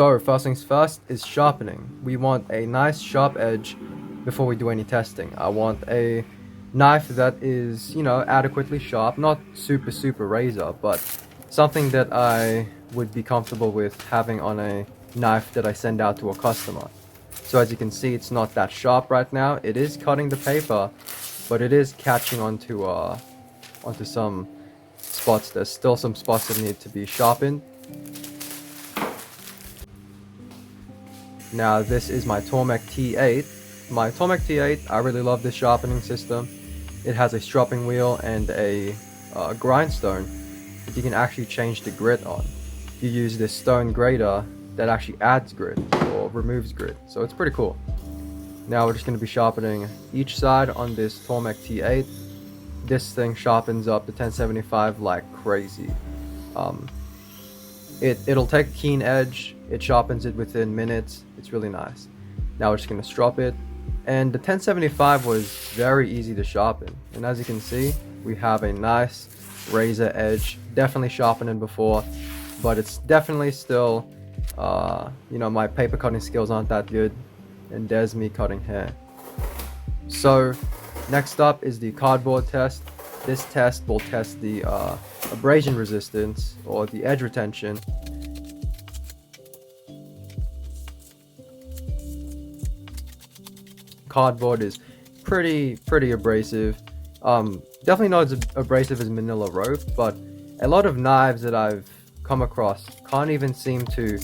So first things first is sharpening. We want a nice sharp edge before we do any testing. I want a knife that is, adequately sharp, not super razor, but something that I would be comfortable with having on a knife that I send out to a customer. So as you can see, it's not that sharp right now. It is cutting the paper, but it is catching onto some spots. There's still some spots that need to be sharpened. Now this is my Tormek T8. My Tormek T8, I really love this sharpening system. It has a stropping wheel and a grindstone that you can actually change the grit on. You use this stone grater that actually adds grit or removes grit, so it's pretty cool. Now we're just going to be sharpening each side on this Tormek T8. This thing sharpens up the 1075 like crazy. It'll take a keen edge, it sharpens it within minutes. It's really nice. Now we're just going to strop it, and the 1075 was very easy to sharpen, and as you can see, we have a nice razor edge. Definitely sharpened than before, but it's definitely still my paper cutting skills aren't that good, and there's me cutting hair. So next up is the cardboard test. This test will test the abrasion resistance or the edge retention. Cardboard is pretty abrasive. Definitely not as abrasive as manila rope, but a lot of knives that I've come across can't even seem to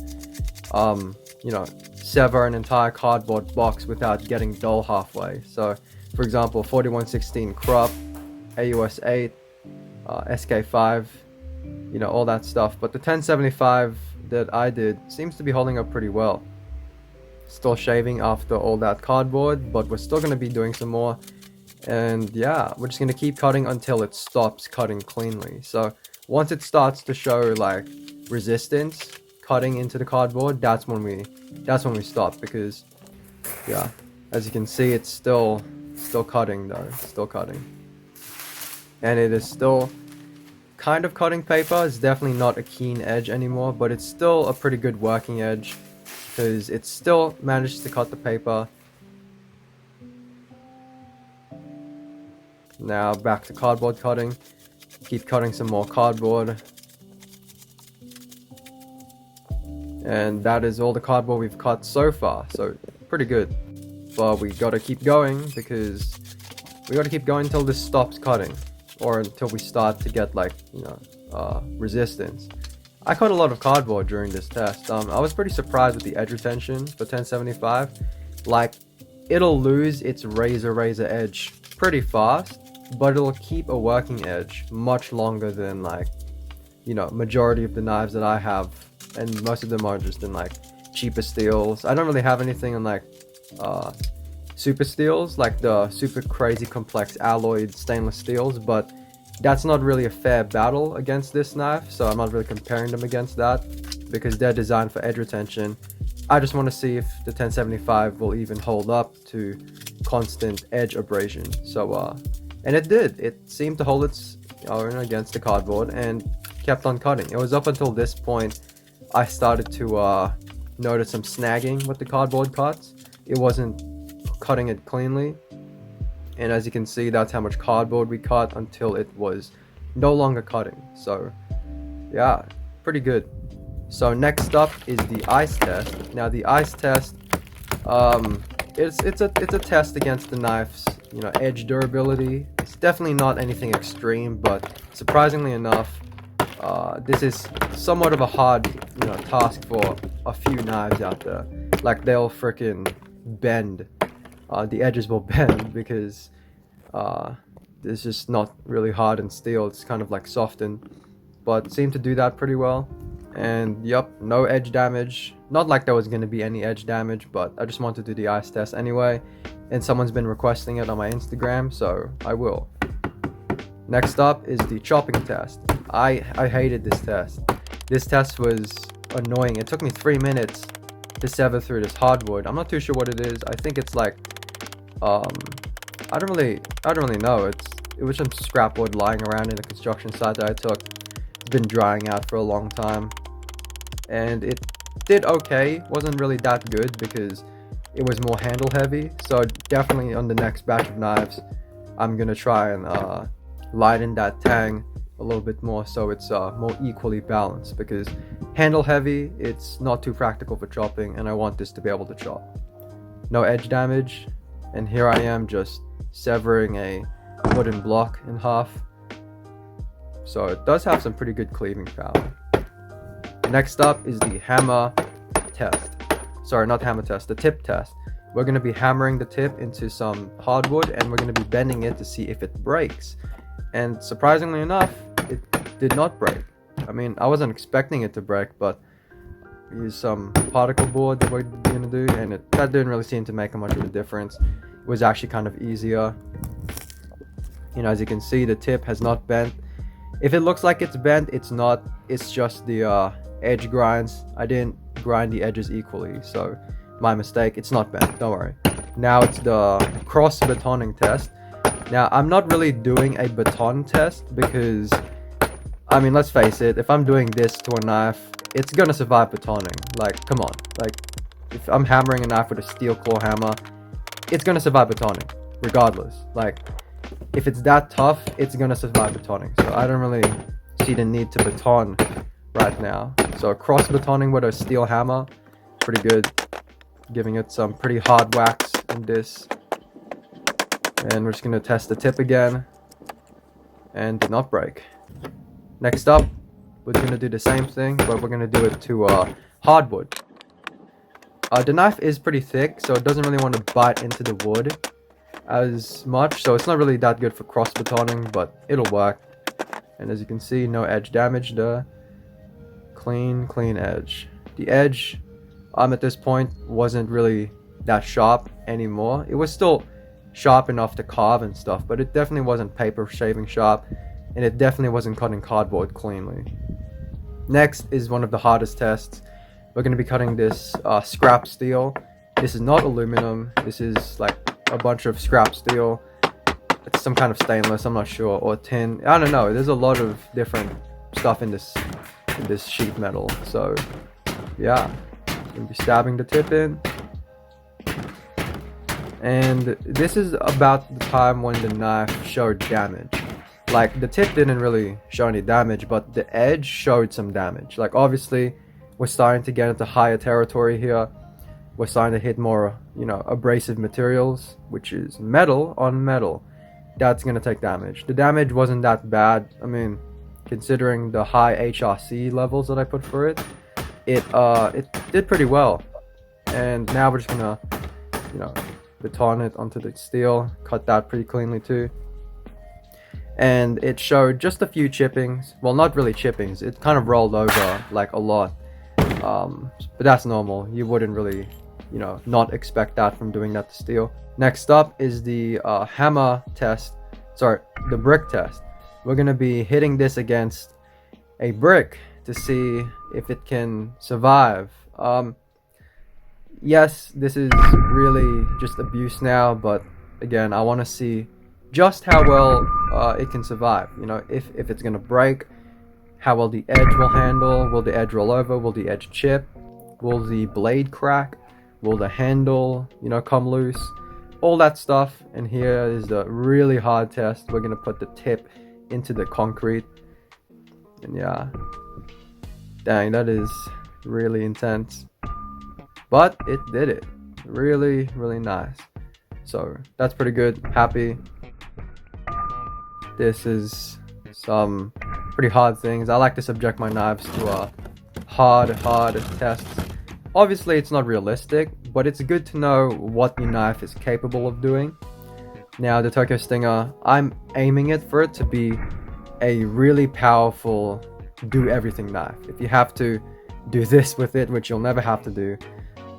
sever an entire cardboard box without getting dull halfway. So for example, 4116 crop, AUS 8, SK5, all that stuff. But the 1075 that I did seems to be holding up pretty well. Still shaving after all that cardboard, but we're still going to be doing some more. And yeah, we're just going to keep cutting until it stops cutting cleanly. So once it starts to show like resistance cutting into the cardboard, that's when we stop, because yeah, as you can see, it's still cutting though, still cutting. And it is still kind of cutting paper. It's definitely not a keen edge anymore, but it's still a pretty good working edge, because it still managed to cut the paper. Now back to cardboard cutting. Keep cutting some more cardboard. And that is all the cardboard we've cut so far, so pretty good. But we gotta keep going, because we gotta keep going until this stops cutting, or until we start to get like resistance. I cut a lot of cardboard during this test. I was pretty surprised with the edge retention for 1075. Like, it'll lose its razor edge pretty fast, but it'll keep a working edge much longer than majority of the knives that I have, and most of them are just in like cheaper steels. I don't really have anything in like super steels, like the super crazy complex alloyed stainless steels, but that's not really a fair battle against this knife, so I'm not really comparing them against that, because they're designed for edge retention. I just want to see if the 1075 will even hold up to constant edge abrasion. So and it did. It seemed to hold its own against the cardboard and kept on cutting. It was up until this point I started to notice some snagging with the cardboard cuts. It wasn't cutting it cleanly, and as you can see, that's how much cardboard we cut until it was no longer cutting. So yeah, pretty good. So next up is the ice test. Now the ice test, it's a test against the knife's edge durability. It's definitely not anything extreme, but surprisingly enough, this is somewhat of a hard task for a few knives out there. Like, they'll freaking bend. The edges will bend, because it's just not really hard in steel. It's kind of like softened, but it seemed to do that pretty well. And yep, no edge damage. Not like there was going to be any edge damage, but I just wanted to do the ice test anyway, and someone's been requesting it on my Instagram, so I will. Next up is the chopping test. I hated this test. This test was annoying. It took me 3 minutes to sever through this hardwood. I'm not too sure what it is. I think it's like I don't really know. It was some scrap wood lying around in a construction site that I took. It's been drying out for a long time, and it did okay. Wasn't really that good because it was more handle heavy. So definitely on the next batch of knives, I'm gonna try and lighten that tang a little bit more so it's more equally balanced, because handle heavy, it's not too practical for chopping, and I want this to be able to chop. No edge damage, and here I am just severing a wooden block in half. So it does have some pretty good cleaving power. Next up is the hammer test. Sorry, not hammer test, the tip test. We're going to be hammering the tip into some hardwood, and we're going to be bending it to see if it breaks. And surprisingly enough, it did not break. I mean, I wasn't expecting it to break, but we used some particle board that we're going to do, and that didn't really seem to make much of a difference. It was actually kind of easier. You know, as you can see, the tip has not bent. If it looks like it's bent, it's not. It's just the edge grinds. I didn't grind the edges equally, so my mistake. It's not bent, don't worry. Now it's the cross batoning test. Now, I'm not really doing a baton test because, I mean, let's face it, if I'm doing this to a knife, it's gonna survive batoning. Like, come on. Like, if I'm hammering a knife with a steel claw hammer, it's gonna survive batoning, regardless. Like, if it's that tough, it's gonna survive batoning. So I don't really see the need to baton right now. So cross batoning with a steel hammer, pretty good. Giving it some pretty hard wax in this. And we're just going to test the tip again, and did not break. Next up, we're going to do the same thing, but we're going to do it to hardwood. The knife is pretty thick, so it doesn't really want to bite into the wood as much, so it's not really that good for cross batoning, but it'll work. And as you can see, no edge damage there. Clean edge. The edge, at this point, wasn't really that sharp anymore. It was still sharp enough to carve and stuff, but it definitely wasn't paper shaving sharp, and it definitely wasn't cutting cardboard cleanly. Next is one of the hardest tests. We're going to be cutting this scrap steel. This is not aluminum. This is like a bunch of scrap steel. It's some kind of stainless, I'm not sure, or tin. I don't know. There's a lot of different stuff in this sheet metal. So yeah, I'm going to be stabbing the tip in. And this is about the time when the knife showed damage. Like, the tip didn't really show any damage, but the edge showed some damage. Like, obviously, we're starting to get into higher territory here. We're starting to hit more, you know, abrasive materials, which is metal on metal. That's going to take damage. The damage wasn't that bad. I mean, considering the high HRC levels that I put for it, it did pretty well. And now we're just going to, you know, baton it onto the steel, cut that pretty cleanly too. And it showed just a few chippings. Well, not really chippings, it kind of rolled over like a lot. But that's normal. You wouldn't really, you know, not expect that from doing that to steel. Next up is the hammer test. Sorry, the brick test. We're going to be hitting this against a brick to see if it can survive. Yes, this is really just abuse now, but again, I want to see just how well it can survive. You know, if it's going to break, how well the edge will handle. Will the edge roll over? Will the edge chip? Will the blade crack? Will the handle, you know, come loose? All that stuff. And here is the really hard test. We're going to put the tip into the concrete. And yeah, dang, that is really intense. But it did it. Really, really nice. So that's pretty good. Happy. This is some pretty hard things. I like to subject my knives to hard tests. Obviously, it's not realistic, but it's good to know what the knife is capable of doing. Now, the Tokyo Stinger, I'm aiming it for it to be a really powerful do-everything knife. If you have to do this with it, which you'll never have to do,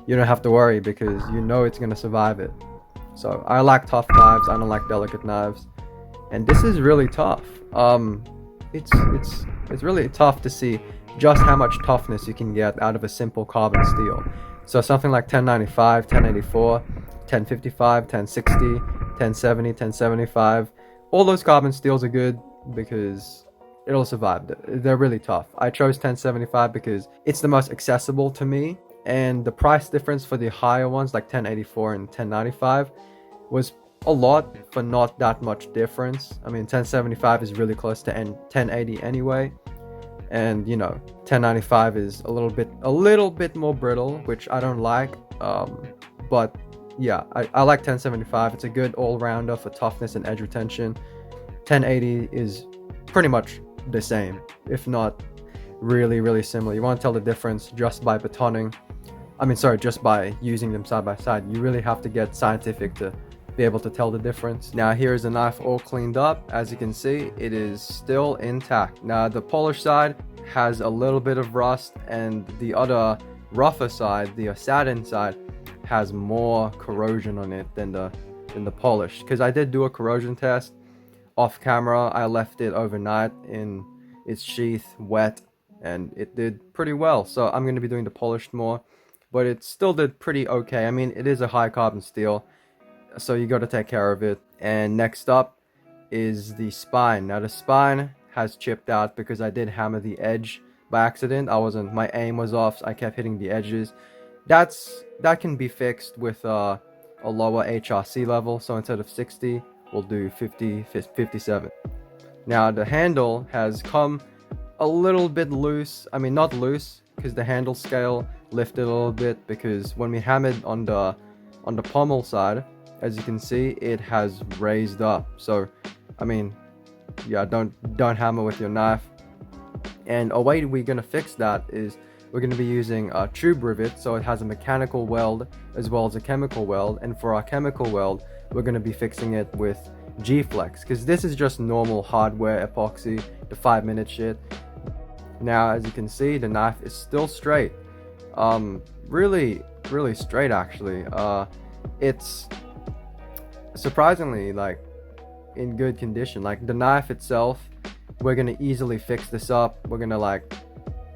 you don't have to worry because you know it's going to survive it. So I like tough knives, I don't like delicate knives. And this is really tough. It's really tough to see just how much toughness you can get out of a simple carbon steel. So something like 1095, 1084, 1055, 1060, 1070, 1075. All those carbon steels are good because it'll survive. They're really tough. I chose 1075 because it's the most accessible to me, and the price difference for the higher ones like 1084 and 1095 was a lot for not that much difference. I mean, 1075 is really close to 1080 anyway, and you know, 1095 is a little bit more brittle, which I don't like. But yeah, I like 1075. It's a good all-rounder for toughness and edge retention. 1080 is pretty much the same, if not really similar. You want to tell the difference just by batoning. Just by using them side by side. You really have to get scientific to be able to tell the difference. Now here's the knife all cleaned up. As you can see, it is still intact. Now the polished side has a little bit of rust, and the other rougher side, the satin side, has more corrosion on it than the polished. Because I did do a corrosion test off camera. I left it overnight in its sheath wet, and it did pretty well. So I'm going to be doing the polished more, but it still did pretty okay. I mean, it is a high carbon steel, so you got to take care of it. And next up is the spine. Now the spine has chipped out because I did hammer the edge by accident. My aim was off, so I kept hitting the edges. That can be fixed with a lower HRC level. So instead of 60, we'll do 57. Now the handle has come a little bit loose. I mean, not loose, because the handle scale lifted a little bit, because when we hammered on the pommel side, as you can see, it has raised up. So I mean, yeah, don't hammer with your knife. And a way we're gonna fix that is we're going to be using a tube rivet, so it has a mechanical weld as well as a chemical weld. And for our chemical weld, we're going to be fixing it with G-Flex, because this is just normal hardware epoxy, the 5-minute shit. Now, as you can see, the knife is still straight. Really straight, actually. It's surprisingly, like, in good condition. Like, the knife itself, we're going to easily fix this up. We're going to, like,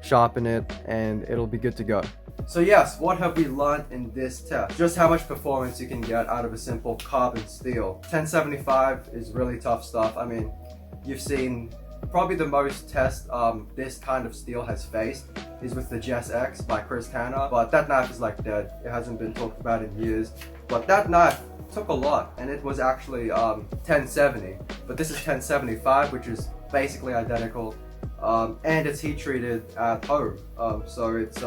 sharpen it, and it'll be good to go. So yes, what have we learned in this test? Just how much performance you can get out of a simple carbon steel. 1075 is really tough stuff. I mean, you've seen probably the most test this kind of steel has faced is with the Jess X by Chris Tanner, but that knife is like dead. It hasn't been talked about in years, but that knife took a lot, and it was actually 1070, but this is 1075, which is basically identical. And it's heat treated at home, so it's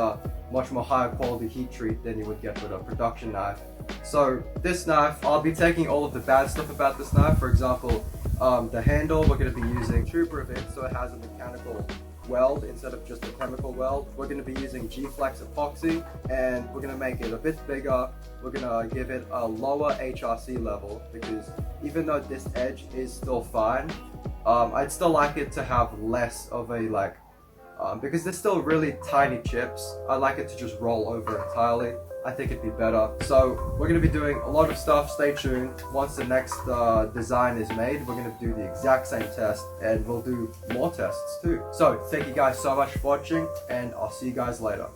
much more higher quality heat treat than you would get with a production knife. So this knife, I'll be taking all of the bad stuff about this knife. For example, the handle, we're going to be using tube rivet, so it has a mechanical weld instead of just a chemical weld. We're going to be using G-Flex epoxy, and we're going to make it a bit bigger. We're going to give it a lower HRC level, because even though this edge is still fine, I'd still like it to have less of a because there's still really tiny chips. I like it to just roll over entirely. I think it'd be better. So we're going to be doing a lot of stuff. Stay tuned. Once the next design is made, we're going to do the exact same test, and we'll do more tests too. So thank you guys so much for watching, and I'll see you guys later.